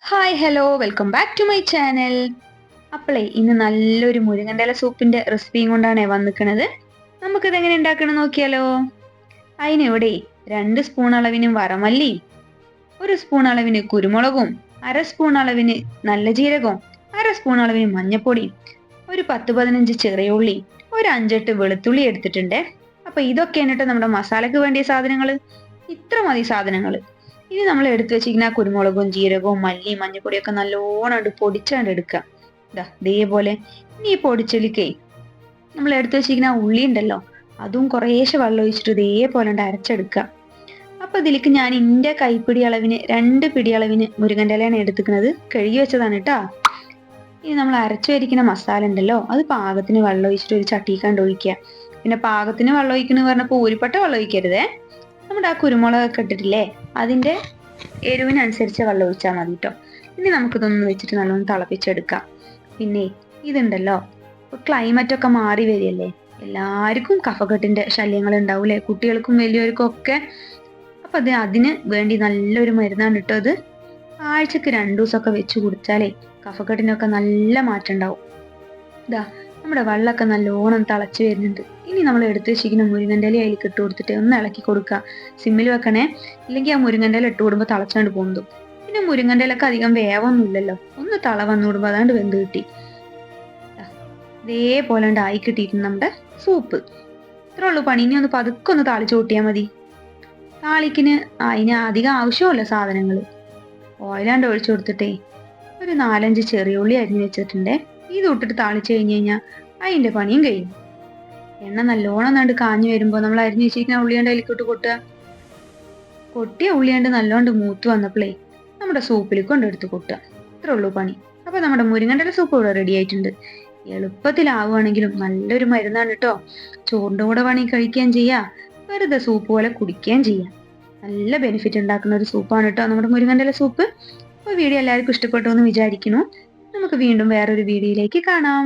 Hi hello welcome back to my channel. അപ്പോളേ ഇന്ന് നല്ലൊരു മുരിങ്ങൻ്റെ ഇല സൂപ്പിന്റെ റെസിപ്പിയും കൊണ്ടാണ് വന്നിക്കണത്. നമുക്കിത് എങ്ങനെ ഉണ്ടാക്കണം നോക്കിയാലോ. അതിനിവിടെ 2 സ്പൂൺ അളവിന് വറമല്ലിയും, 1 സ്പൂൺ അളവിന് കുരുമുളകും, 1/2 സ്പൂൺ അളവിന് നല്ല ജീരകവും, 1/2 സ്പൂൺ അളവിന് മഞ്ഞപ്പൊടിയും, ഒരു 10-15 ചെറിയ ഉള്ളി, ഒരു 5-8 വെളുത്തുള്ളി എടുത്തിട്ടുണ്ട്. അപ്പൊ ഇതൊക്കെയാണ് കേട്ടോ നമ്മുടെ മസാലക്ക് വേണ്ടിയ സാധനങ്ങൾ. ഇത്ര മതി സാധനങ്ങൾ. ഇനി നമ്മൾ എടുത്തു വെച്ചിരിക്കുന്ന കുരുമുളകും ജീരകവും മല്ലിയും മഞ്ഞപ്പൊടിയൊക്കെ നല്ലോണം പൊടിച്ചാണ്ട് എടുക്കുക. ഇതേപോലെ. ഇനി ഈ പൊടിച്ചെലിക്കേ നമ്മൾ എടുത്തു വെച്ചിരിക്കുന്ന ഉള്ളി ഉണ്ടല്ലോ, അതും കുറേശ്ശെ വെള്ളം ഒഴിച്ചിട്ട് ഇതേപോലെ അരച്ചെടുക്കുക. അപ്പൊ ഇതിലേക്ക് ഞാൻ ഇന്റെ കൈപ്പിടി അളവിന് 2 പിടി അളവിന് മുരിങ്ങൻ്റെ ഇലയാണ് എടുത്തിക്കുന്നത്. കഴുകി വെച്ചതാണ് കേട്ടോ. ഇനി നമ്മൾ അരച്ചു വരിക്കുന്ന മസാല ഉണ്ടല്ലോ, അത് പാകത്തിന് വെള്ളം ഒഴിച്ചിട്ട് ഒരു ചട്ടിക്കാണ്ട് ഒഴിക്കുക. പിന്നെ പാകത്തിന് വെള്ളം ഒഴിക്കുന്നു പറഞ്ഞപ്പോൾ ഊരിപ്പെട്ട വെള്ളം ഒഴിക്കരുതേ. നമ്മുടെ ആ കുരുമുളകൊക്കെ ഇട്ടിട്ടില്ലേ, അതിന്റെ എരിവിനനുസരിച്ച് വെള്ളം ഒഴിച്ചാൽ മതി കേട്ടോ. ഇനി നമുക്കിതൊന്ന് വെച്ചിട്ട് നല്ലോണം തിളപ്പിച്ചെടുക്കാം. പിന്നെ ഇതുണ്ടല്ലോ, ഇപ്പൊ ക്ലൈമറ്റ് ഒക്കെ മാറി വരികയല്ലേ, എല്ലാവർക്കും കഫക്കെട്ടിന്റെ ശല്യങ്ങൾ ഉണ്ടാവൂലേ, കുട്ടികൾക്കും വലിയവർക്കും ഒക്കെ. അപ്പൊ അതിന് വേണ്ടി നല്ലൊരു മരുന്നാണ് കേട്ടോ അത്. ആഴ്ചക്ക് 2 ദിവസമൊക്കെ വെച്ച് കുടിച്ചാലേ കഫക്കെട്ടിനൊക്കെ നല്ല മാറ്റം ഉണ്ടാവും. നമ്മുടെ വെള്ളമൊക്കെ നല്ലോണം തിളച്ച് വരുന്നുണ്ട്. ഇനി നമ്മൾ എടുത്ത് വെച്ചിരിക്കുന്ന മുരിങ്ങൻ്റെ ഇല അതിലേക്ക് ഇട്ട് കൊടുത്തിട്ട് ഒന്ന് ഇളക്കി കൊടുക്കുക. സിമ്മിൽ വെക്കണേ, ഇല്ലെങ്കിൽ ആ മുരിങ്ങൻ്റെ ഇല ഇട്ട് കൂടുമ്പോൾ തിളച്ചാണ്ട് പോകുന്നു. പിന്നെ മുരിങ്ങൻ്റെ ഇലക്ക് അധികം വേവൊന്നും ഇല്ലല്ലോ, ഒന്ന് തള വന്നു കൂടുമ്പോൾ അതാണ്ട് വെന്ത് കിട്ടി. ഇതേപോലെ ആയി കിട്ടിയിട്ടുണ്ട് നമ്മുടെ സൂപ്പ്. ഇത്രേ ഉള്ളൂ പണി. ഇനി ഒന്ന് പതുക്കെ ഒന്ന് താളിച്ചു കൂട്ടിയാൽ മതി. താളിക്കിന് അതിന് അധികം ആവശ്യമല്ല സാധനങ്ങൾ. ഓയിലാണ്ട് ഒഴിച്ചു കൊടുത്തിട്ടേ ഒരു 4-5 ചെറിയ ഉള്ളി അരിഞ്ഞു വെച്ചിട്ടുണ്ട്. ഇത് ഇട്ടിട്ട് താളിച്ചു കഴിഞ്ഞ് കഴിഞ്ഞാൽ അതിന്റെ പണിയും കഴിയും. എണ്ണ നല്ലോണം നണ്ട് കാഞ്ഞു വരുമ്പോൾ നമ്മൾ അരിഞ്ഞു വെച്ചിരിക്കുന്ന ഉള്ളിയാണ്ട് അതിലേക്കിട്ട് കൊട്ടിയ ഉള്ളിയാണ്ട് നല്ലോണ്ട് മൂത്ത് വന്നപ്പോഴേ നമ്മുടെ സൂപ്പിലേക്ക് കൊണ്ടെടുത്ത് കൊട്ടുക. ഇത്രേ ഉള്ളൂ പണി. അപ്പൊ നമ്മുടെ മുരിങ്ങൻ്റെ ഇല സൂപ്പ് ഇവിടെ റെഡി ആയിട്ടുണ്ട്. എളുപ്പത്തിലാവുകയാണെങ്കിലും നല്ലൊരു മരുന്നാണ് കേട്ടോ. ചോറിൻ്റെ കൂടെ വേണമെങ്കിൽ കഴിക്കുകയും ചെയ്യാം, വെറുതെ സൂപ്പ് പോലെ കുടിക്കുകയും ചെയ്യാം. നല്ല ബെനിഫിറ്റ് ഉണ്ടാക്കുന്ന ഒരു സൂപ്പാണ് കേട്ടോ നമ്മുടെ മുരിങ്ങൻ്റെ ഇല സൂപ്പ്. അപ്പോൾ വീഡിയോ എല്ലാവർക്കും ഇഷ്ടപ്പെട്ടു എന്ന് വിചാരിക്കുന്നു. നമുക്ക് വീണ്ടും വേറൊരു വീഡിയോയിലേക്ക് കാണാം.